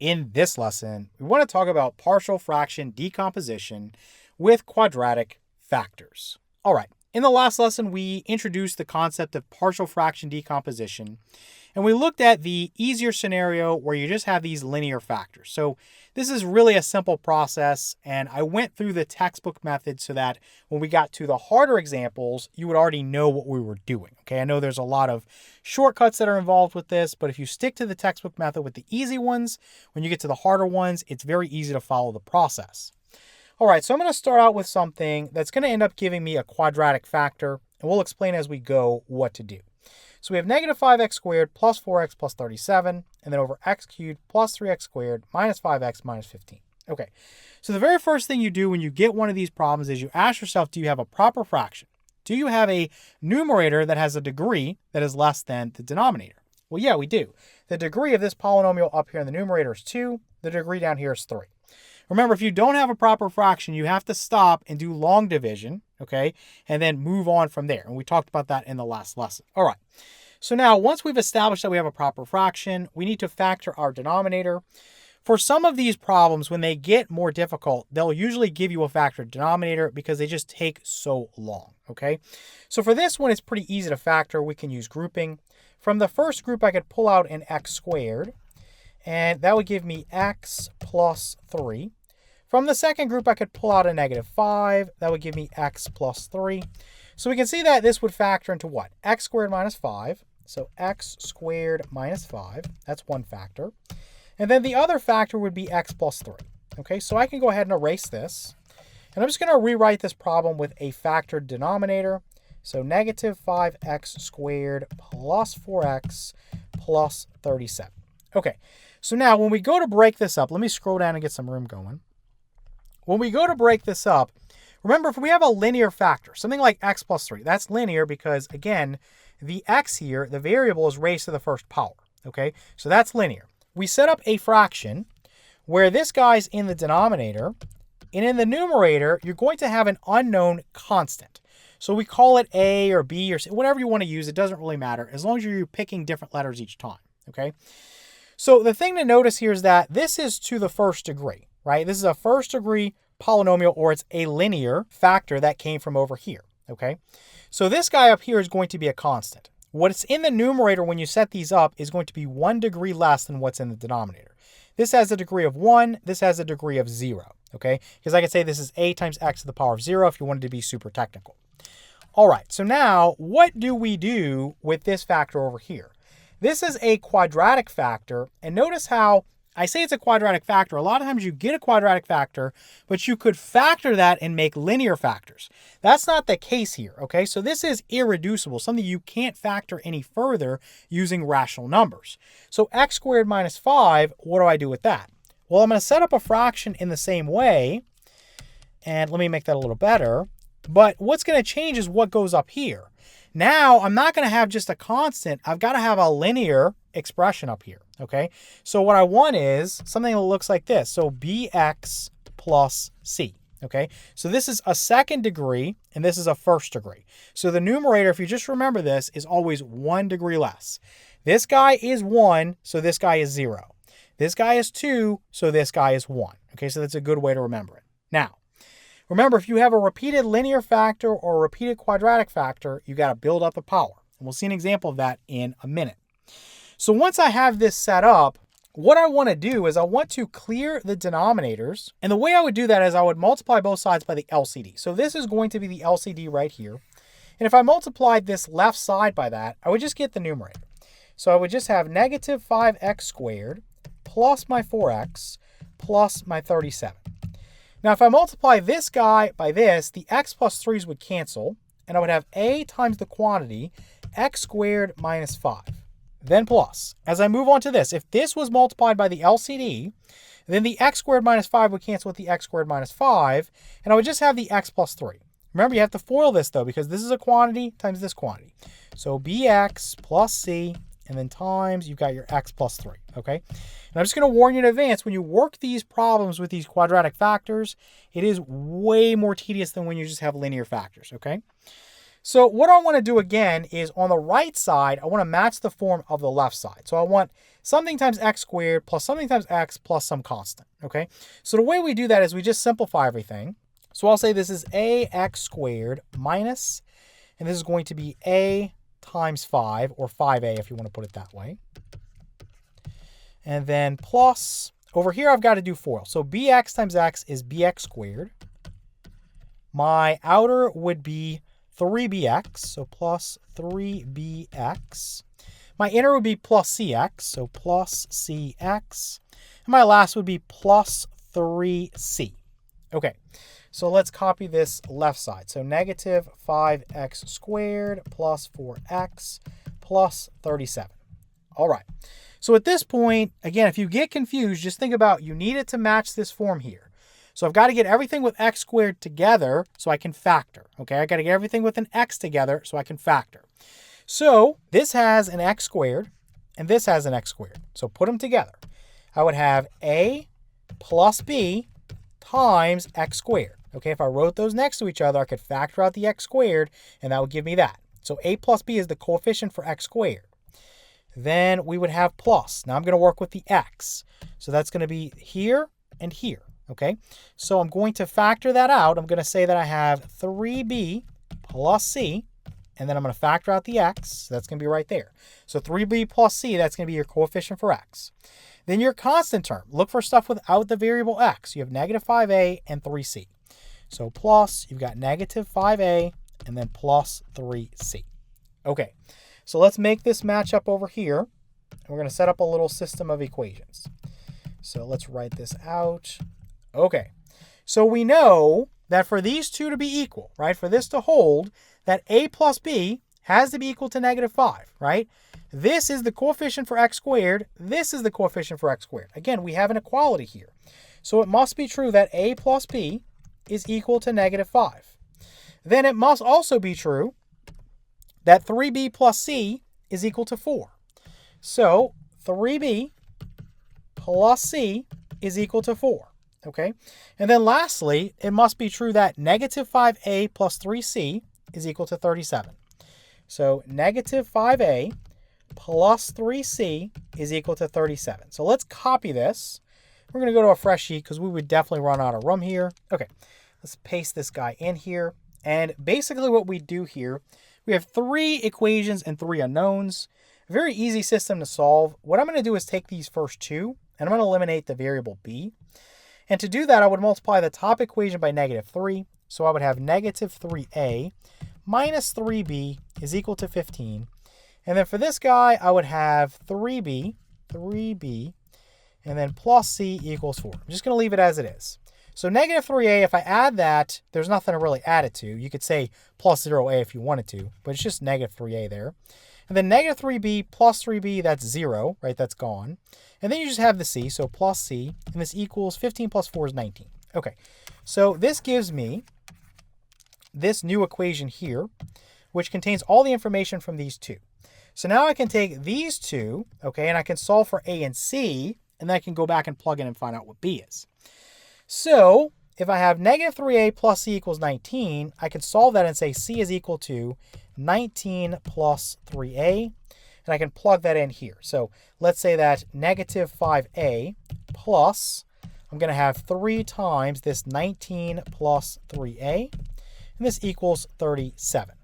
In this lesson, we want to talk about partial fraction decomposition with quadratic factors. All right, in the last lesson, we introduced the concept of partial fraction decomposition, and we looked at the easier scenario where you just have these linear factors. So this is really a simple process, and I went through the textbook method so that when we got to the harder examples, you would already know what we were doing. Okay, I know there's a lot of shortcuts that are involved with this, but if you stick to the textbook method with the easy ones, when you get to the harder ones, it's very easy to follow the process. All right, so I'm going to start out with something that's going to end up giving me a quadratic factor, and we'll explain as we go what to do. So we have negative 5x squared plus 4x plus 37, and then over x cubed plus 3x squared minus 5x minus 15. Okay, so the very first thing you do when you get one of these problems is you ask yourself, do you have a proper fraction? Do you have a numerator that has a degree that is less than the denominator? Well, yeah, we do. The degree of this polynomial up here in the numerator is 2. The degree down here is 3. Remember, if you don't have a proper fraction, you have to stop and do long division, okay, and then move on from there. And we talked about that in the last lesson. All right, so now once we've established that we have a proper fraction, we need to factor our denominator. For some of these problems, when they get more difficult, they'll usually give you a factored denominator because they just take so long, okay? So for this one, it's pretty easy to factor. We can use grouping. From the first group, I could pull out an x squared, and that would give me x plus 3. From the second group, I could pull out a negative 5. That would give me x plus 3. So we can see that this would factor into what? X squared minus 5. So x squared minus 5. That's one factor. And then the other factor would be x plus 3. Okay, so I can go ahead and erase this. And I'm just going to rewrite this problem with a factored denominator. So negative 5x squared plus 4x plus 37. Okay, so now when we go to break this up, let me scroll down and get some room going. When we go to break this up, remember, if we have a linear factor, something like x plus 3, that's linear because, again, the x here, the variable, is raised to the first power. Okay, so that's linear. We set up a fraction where this guy's in the denominator, and in the numerator, you're going to have an unknown constant. So we call it a or b or c, whatever you want to use. It doesn't really matter as long as you're picking different letters each time. Okay, so the thing to notice here is that this is to the first degree, right? This is a first degree polynomial, or it's a linear factor that came from over here. Okay, so this guy up here is going to be a constant. What's in the numerator when you set these up is going to be 1 degree less than what's in the denominator. This has a degree of 1. This has a degree of 0. Okay, because I could say this is a times x to the power of 0 if you wanted to be super technical. All right, so now what do we do with this factor over here? This is a quadratic factor, and notice how I say it's a quadratic factor. A lot of times you get a quadratic factor, but you could factor that and make linear factors. That's not the case here, okay? So this is irreducible, something you can't factor any further using rational numbers. So x squared minus 5, what do I do with that? Well, I'm going to set up a fraction in the same way, and let me make that a little better. But what's going to change is what goes up here. Now, I'm not going to have just a constant. I've got to have a linear expression up here, okay? So what I want is something that looks like this. So bx plus c, okay? So this is a second degree, and this is a first degree. So the numerator, if you just remember this, is always 1 degree less. This guy is 1, so this guy is 0. This guy is 2, so this guy is 1. Okay, so that's a good way to remember it. Now, remember, if you have a repeated linear factor or a repeated quadratic factor, you got to build up the power. And we'll see an example of that in a minute. So once I have this set up, what I want to do is I want to clear the denominators. And the way I would do that is I would multiply both sides by the LCD. So this is going to be the LCD right here. And if I multiplied this left side by that, I would just get the numerator. So I would just have negative 5x squared plus my 4x plus my 37. Now, if I multiply this guy by this, the x plus 3's would cancel, and I would have a times the quantity, x squared minus 5. Then plus. As I move on to this, if this was multiplied by the LCD, then the x squared minus 5 would cancel with the x squared minus 5, and I would just have the x plus 3. Remember, you have to FOIL this, though, because this is a quantity times this quantity. So bx plus c, and then times, you've got your x plus 3, okay? And I'm just going to warn you in advance, when you work these problems with these quadratic factors, it is way more tedious than when you just have linear factors, okay? So what I want to do again is on the right side, I want to match the form of the left side. So I want something times x squared plus something times x plus some constant, okay? So the way we do that is we just simplify everything. So I'll say this is ax squared minus, and this is going to be a times 5, or 5a if you want to put it that way. And then plus, over here I've got to do FOIL. So bx times x is bx squared. My outer would be 3bx, so plus 3bx. My inner would be plus cx, so plus cx. And my last would be plus 3c. Okay, so let's copy this left side. So negative 5x squared plus 4x plus 37. All right, so at this point, again, if you get confused, just think about you need it to match this form here. So I've got to get everything with x squared together so I can factor. Okay, I got to get everything with an x together so I can factor. So this has an x squared and this has an x squared. So put them together. I would have a plus b times x squared. Okay, if I wrote those next to each other, I could factor out the x squared and that would give me that. So a plus b is the coefficient for x squared. Then we would have plus. Now I'm going to work with the x. So that's going to be here and here. Okay, so I'm going to factor that out. I'm going to say that I have 3b plus c, and then I'm going to factor out the x. So that's going to be right there. So 3b plus c, that's going to be your coefficient for x. Then your constant term. Look for stuff without the variable x. You have negative 5a and 3c. So plus, you've got negative 5a and then plus 3c. Okay, so let's make this match up over here. We're going to set up a little system of equations. So let's write this out. Okay, so we know that for these two to be equal, right, for this to hold, that a plus b has to be equal to negative 5, right? This is the coefficient for x squared. This is the coefficient for x squared. Again, we have an equality here. So it must be true that a plus b is equal to negative 5. Then it must also be true that 3b plus c is equal to 4. So 3b plus c is equal to 4. Okay, and then lastly, it must be true that negative 5a plus 3c is equal to 37. So negative 5a plus 3c is equal to 37. So let's copy this. We're going to go to a fresh sheet because we would definitely run out of room here. Okay, let's paste this guy in here. And basically what we do here, we have 3 equations and 3 unknowns. A very easy system to solve. What I'm going to do is take these first 2, and I'm going to eliminate the variable b. And to do that, I would multiply the top equation by negative 3. So I would have negative 3a minus 3b is equal to 15. And then for this guy, I would have 3b, and then plus c equals 4. I'm just going to leave it as it is. So negative 3a, if I add that, there's nothing to really add it to. You could say plus 0a if you wanted to, but it's just negative 3a there. And then negative 3b plus 3b, that's 0, right? That's gone. And then you just have the c, so plus c, and this equals 15 plus 4 is 19. Okay, so this gives me this new equation here, which contains all the information from these two. So now I can take these two, okay, and I can solve for a and c, and then I can go back and plug in and find out what b is. So if I have negative 3a plus c equals 19, I can solve that and say c is equal to 19 plus 3a, and I can plug that in here. So let's say that negative 5a plus, I'm going to have 3 times this 19 plus 3a, and this equals 37.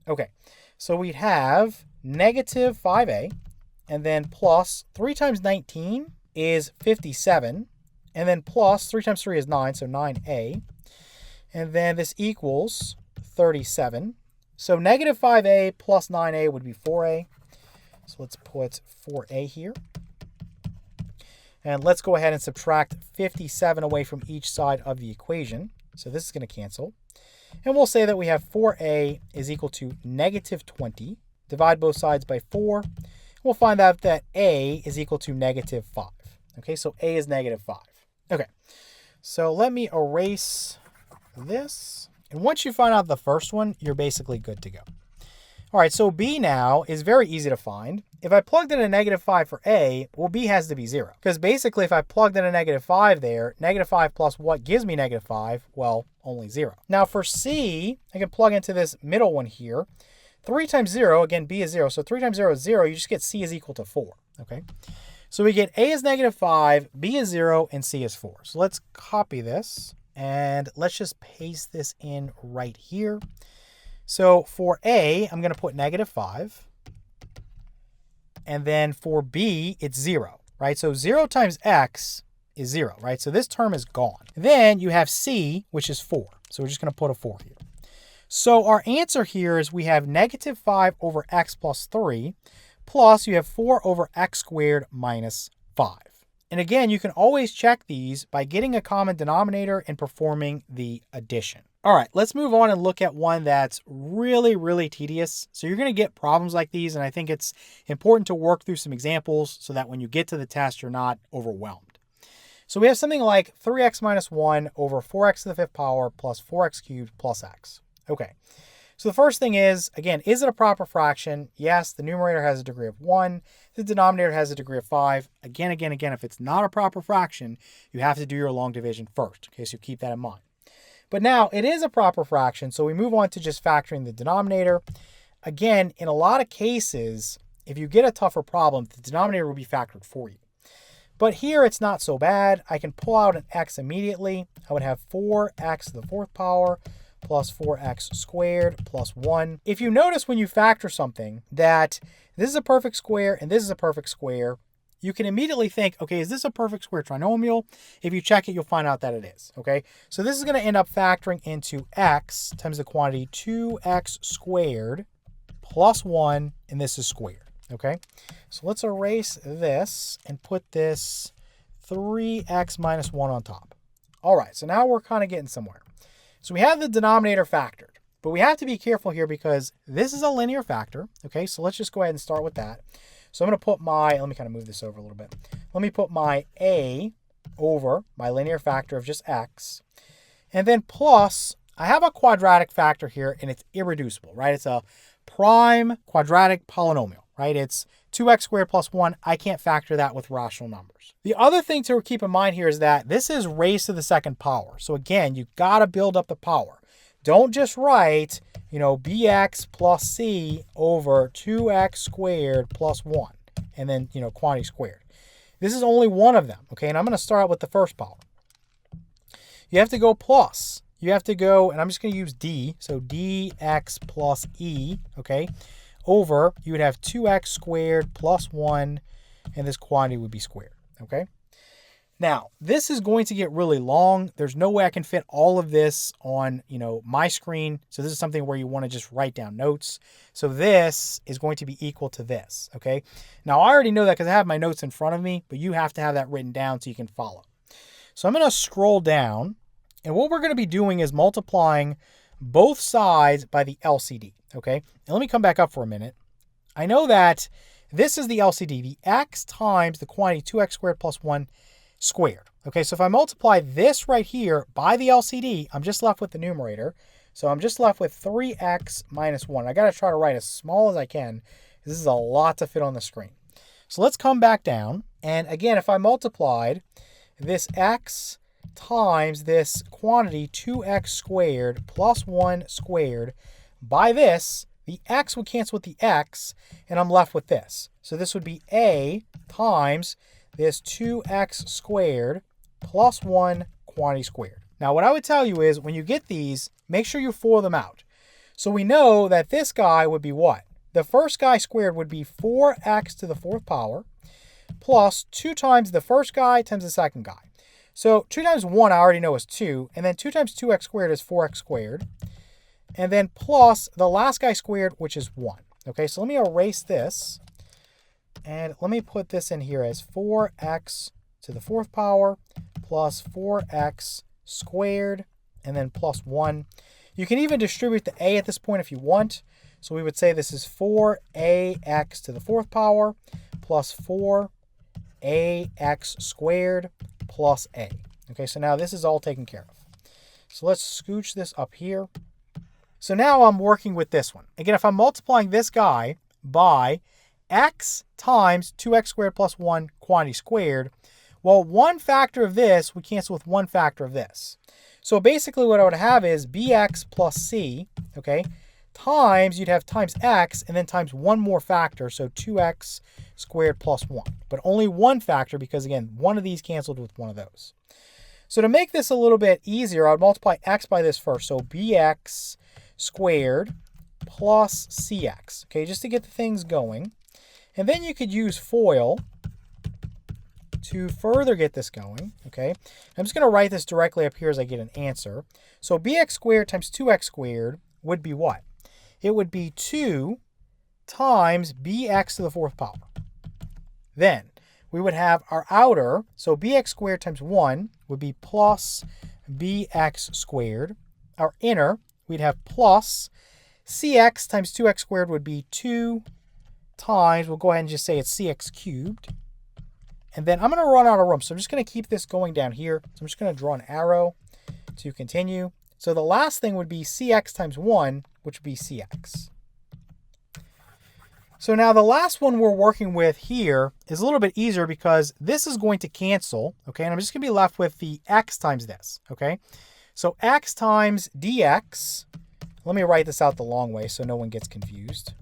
Okay, so we'd have negative 5a, and then plus 3 times 19 is 57, and then plus 3 times 3 is 9, so 9a, and then this equals 37. So negative 5a plus 9a would be 4a. So let's put 4a here. And let's go ahead and subtract 57 away from each side of the equation. So this is going to cancel. And we'll say that we have 4a is equal to negative 20. Divide both sides by 4. We'll find out that a is equal to negative 5. Okay, so a is negative 5. Okay, so let me erase this. And once you find out the first one, you're basically good to go. All right, so b now is very easy to find. If I plugged in a -5 for a, well, b has to be 0. Because basically, if I plugged in a -5 there, -5 plus what gives me -5? Well, only 0. Now for c, I can plug into this middle one here. 3 times 0, again, b is 0. So 3 times 0 is 0. You just get c is equal to 4. Okay. So we get a is -5, b is 0, and c is 4. So let's copy this. And let's just paste this in right here. So for a, I'm going to put -5. And then for b, it's 0, right? So 0 times x is 0, right? So this term is gone. Then you have c, which is 4. So we're just going to put a 4 here. So our answer here is we have -5 over x plus 3, plus you have 4 over x squared minus 5. And again, you can always check these by getting a common denominator and performing the addition. All right, let's move on and look at one that's really, really tedious. So you're going to get problems like these, and I think it's important to work through some examples so that when you get to the test, you're not overwhelmed. So we have something like 3x minus 1 over 4x to the 5th power plus 4x cubed plus x. Okay, so the first thing is, again, is it a proper fraction? Yes, the numerator has a degree of 1. The denominator has a degree of 5. Again, if it's not a proper fraction, you have to do your long division first. Okay, so keep that in mind. But now it is a proper fraction, so we move on to just factoring the denominator. Again, in a lot of cases, if you get a tougher problem, the denominator will be factored for you. But here it's not so bad. I can pull out an x immediately. I would have 4x to the 4th power plus 4x squared plus 1. If you notice when you factor something that this is a perfect square and this is a perfect square, you can immediately think, okay, is this a perfect square trinomial? If you check it, you'll find out that it is, okay? So this is going to end up factoring into x times the quantity 2x squared plus 1, and this is squared, okay? So let's erase this and put this 3x minus 1 on top. All right, so now we're kind of getting somewhere. So we have the denominator factored, but we have to be careful here because this is a linear factor, okay? So let's just go ahead and start with that. So I'm going to put my, let me kind of move this over a little bit. Let me put my a over my linear factor of just x. And then plus, I have a quadratic factor here, and it's irreducible, right? It's a prime quadratic polynomial, right? It's 2x squared plus 1. I can't factor that with rational numbers. The other thing to keep in mind here is that this is raised to the 2nd power. So again, you got to build up the power. Don't just write, bx plus c over 2x squared plus 1, and then, quantity squared. This is only one of them, okay? And I'm going to start out with the 1st power. You have to go plus. You have to go, and I'm just going to use d, so dx plus e, okay? Over, you would have 2x squared plus 1, and this quantity would be squared, okay? Now, this is going to get really long. There's no way I can fit all of this on, my screen. So this is something where you want to just write down notes. So this is going to be equal to this, okay? Now, I already know that because I have my notes in front of me, but you have to have that written down so you can follow. So I'm going to scroll down, and what we're going to be doing is multiplying both sides by the LCD, okay? And let me come back up for a minute. I know that this is the LCD, the x times the quantity 2x squared plus 1 squared. Okay, so if I multiply this right here by the LCD, I'm just left with the numerator. So I'm just left with 3x minus 1. I got to try to write as small as I can. This is a lot to fit on the screen. So let's come back down. And again, if I multiplied this x times this quantity 2x squared plus 1 squared by this, the x would cancel with the x, and I'm left with this. So this would be a times this 2x squared plus 1 quantity squared. Now, what I would tell you is when you get these, make sure you FOIL them out. So we know that this guy would be what? The first guy squared would be 4x to the 4th power plus 2 times the first guy times the second guy. So 2 times 1 I already know is 2, and then 2 times 2x squared is 4x squared, and then plus the last guy squared, which is 1. Okay, so let me erase this. And let me put this in here as 4x to the 4th power plus 4x squared, and then plus 1. You can even distribute the a at this point if you want. So we would say this is 4ax to the 4th power plus 4ax squared plus a. Okay, so now this is all taken care of. So let's scooch this up here. So now I'm working with this one. Again, if I'm multiplying this guy by x times 2x squared plus 1 quantity squared, well, one factor of this would cancel with one factor of this. So basically what I would have is bx plus c, okay, times, you'd have times x, and then times one more factor, so 2x squared plus 1. But only one factor because, again, one of these canceled with one of those. So to make this a little bit easier, I would multiply x by this first. So bx squared plus cx, okay, just to get the things going. And then you could use FOIL to further get this going, okay? I'm just going to write this directly up here as I get an answer. So bx squared times 2x squared would be what? It would be 2 times bx to the fourth power. Then we would have our outer, so bx squared times 1 would be plus bx squared. Our inner, we'd have plus cx times 2x squared would be 2 times, we'll go ahead and just say it's cx cubed. And then I'm going to run out of room, so I'm just going to keep this going down here. So I'm just going to draw an arrow to continue. So the last thing would be cx times 1, which would be cx. So now the last one we're working with here is a little bit easier because this is going to cancel, okay? And I'm just going to be left with the x times this, okay? So x times dx, let me write this out the long way so no one gets confused.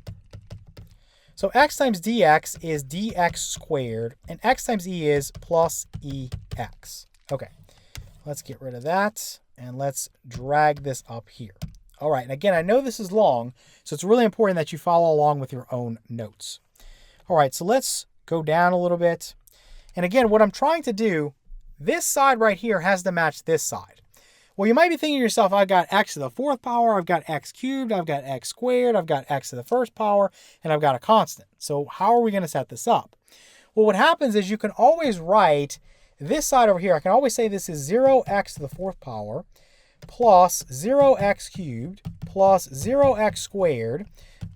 So x times dx is dx squared, and x times e is plus ex. Okay, let's get rid of that, and let's drag this up here. All right, and again, I know this is long, so it's really important that you follow along with your own notes. All right, so let's go down a little bit. And again, what I'm trying to do, this side right here has to match this side. Well, you might be thinking to yourself, I've got x to the fourth power, I've got x cubed, I've got x squared, I've got x to the first power, and I've got a constant. So how are we going to set this up? Well, what happens is you can always write this side over here. I can always say this is 0x to the fourth power plus 0x cubed plus 0x squared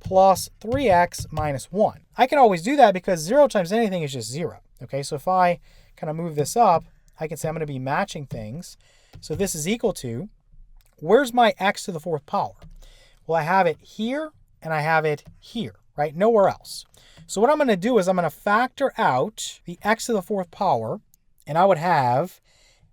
plus 3x minus 1. I can always do that because 0 times anything is just 0. Okay, so if I kind of move this up, I can say I'm going to be matching things. So this is equal to, where's my x to the fourth power? Well, I have it here and I have it here, right? Nowhere else. So what I'm going to do is I'm going to factor out the x to the fourth power, and I would have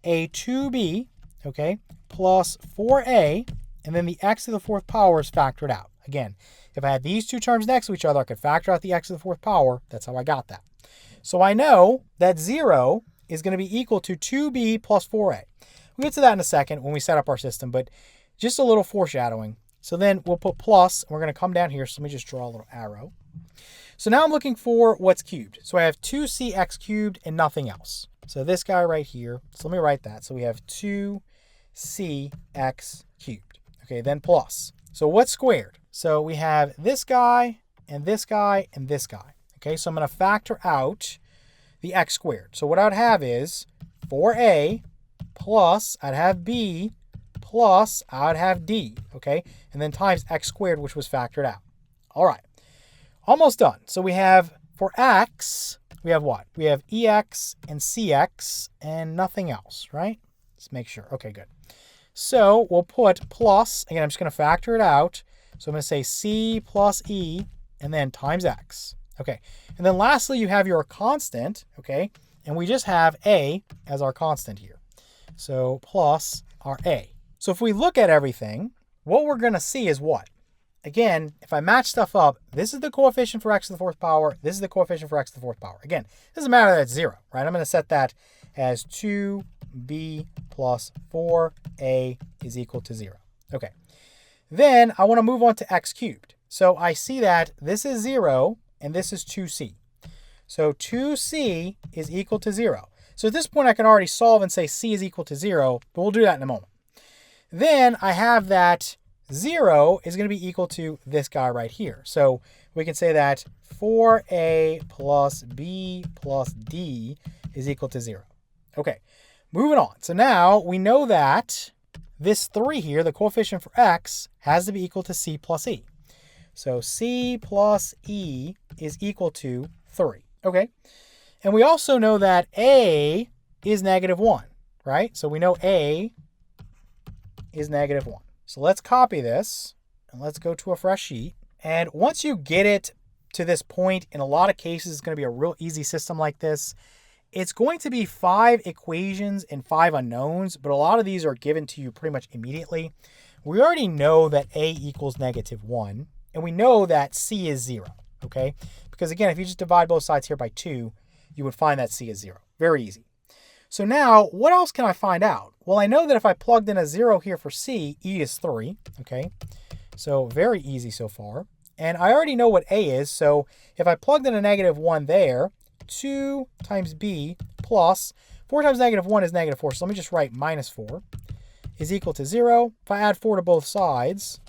a 2b, okay, plus 4a, and then the x to the fourth power is factored out. Again, if I had these two terms next to each other, I could factor out the x to the fourth power. That's how I got that. So I know that 0 is going to be equal to 2b plus 4a. We'll get to that in a second when we set up our system, but just a little foreshadowing. So then we'll put plus, and we're going to come down here. So let me just draw a little arrow. So now I'm looking for what's cubed. So I have 2cx cubed and nothing else. So this guy right here, so let me write that. So we have 2cx cubed. Okay, then plus. So what's squared? So we have this guy and this guy and this guy. Okay, so I'm going to factor out the x squared. So what I would have is 4a plus, I'd have b plus, I'd have d, okay? And then times x squared, which was factored out. All right, almost done. So we have, for x, we have what? We have ex and cx and nothing else, right? Let's make sure. Okay, good. So we'll put plus, again, I'm just going to factor it out. So I'm going to say c plus e and then times x. Okay, and then lastly, you have your constant, okay? And we just have a as our constant here. So plus our a. So if we look at everything, what we're going to see is what? Again, if I match stuff up, this is the coefficient for x to the fourth power. This is the coefficient for x to the fourth power. Again, it doesn't matter that it's 0, right? I'm going to set that as 2b plus 4a is equal to 0. Okay. Then I want to move on to x cubed. So I see that this is 0 and this is 2c. So 2c is equal to 0. So at this point, I can already solve and say c is equal to 0, but we'll do that in a moment. Then I have that 0 is going to be equal to this guy right here. So we can say that 4a plus b plus d is equal to 0. Okay, moving on. So now we know that this 3 here, the coefficient for x, has to be equal to c plus e. So c plus e is equal to 3. Okay. And we also know that a is -1, right? So we know a is -1. So let's copy this. And let's go to a fresh sheet. And once you get it to this point, in a lot of cases, it's going to be a real easy system like this. It's going to be 5 equations and 5 unknowns, but a lot of these are given to you pretty much immediately. We already know that A equals -1, and we know that C is 0, okay? Because again, if you just divide both sides here by 2, you would find that C is 0. Very easy. So now, what else can I find out? Well, I know that if I plugged in a 0 here for C, E is 3, okay? So very easy so far. And I already know what A is, so if I plugged in a -1 there, 2 times B plus 4 times -1 is -4. So let me just write -4 is equal to 0. If I add 4 to both sides,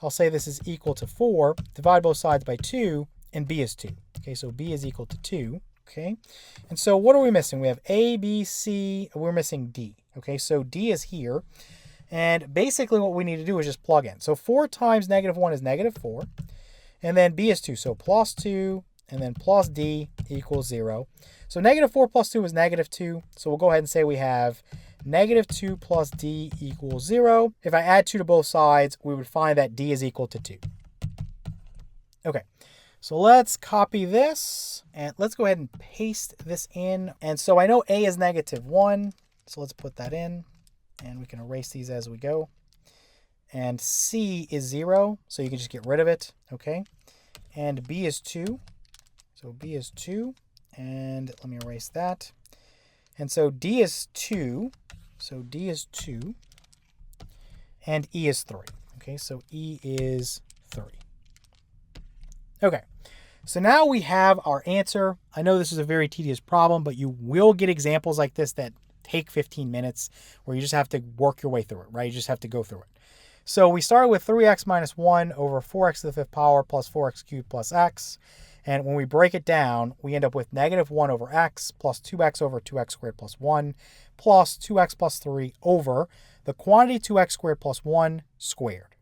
I'll say this is equal to 4. Divide both sides by 2, and B is 2. Okay, so B is equal to 2. Okay, and so what are we missing? We have A, B, C, we're missing D. Okay, so D is here. And basically what we need to do is just plug in. So 4 times -1 is -4. And then B is 2, so plus 2, and then plus D equals 0. So -4 plus 2 is -2. So we'll go ahead and say we have -2 plus D equals 0. If I add 2 to both sides, we would find that D is equal to 2. Okay, so let's copy this, and let's go ahead and paste this in. And so I know A is -1, so let's put that in, and we can erase these as we go. And C is 0, so you can just get rid of it, okay? And B is 2, so B is 2, and let me erase that. And so D is 2, so D is 2, and E is 3, okay? So E is 3. Okay, so now we have our answer. I know this is a very tedious problem, but you will get examples like this that take 15 minutes where you just have to work your way through it, right? You just have to go through it. So we started with 3x minus 1 over 4x to the 5th power plus 4x cubed plus x. And when we break it down, we end up with -1 over x plus 2x over 2x squared plus 1 plus 2x plus 3 over the quantity 2x squared plus 1 squared.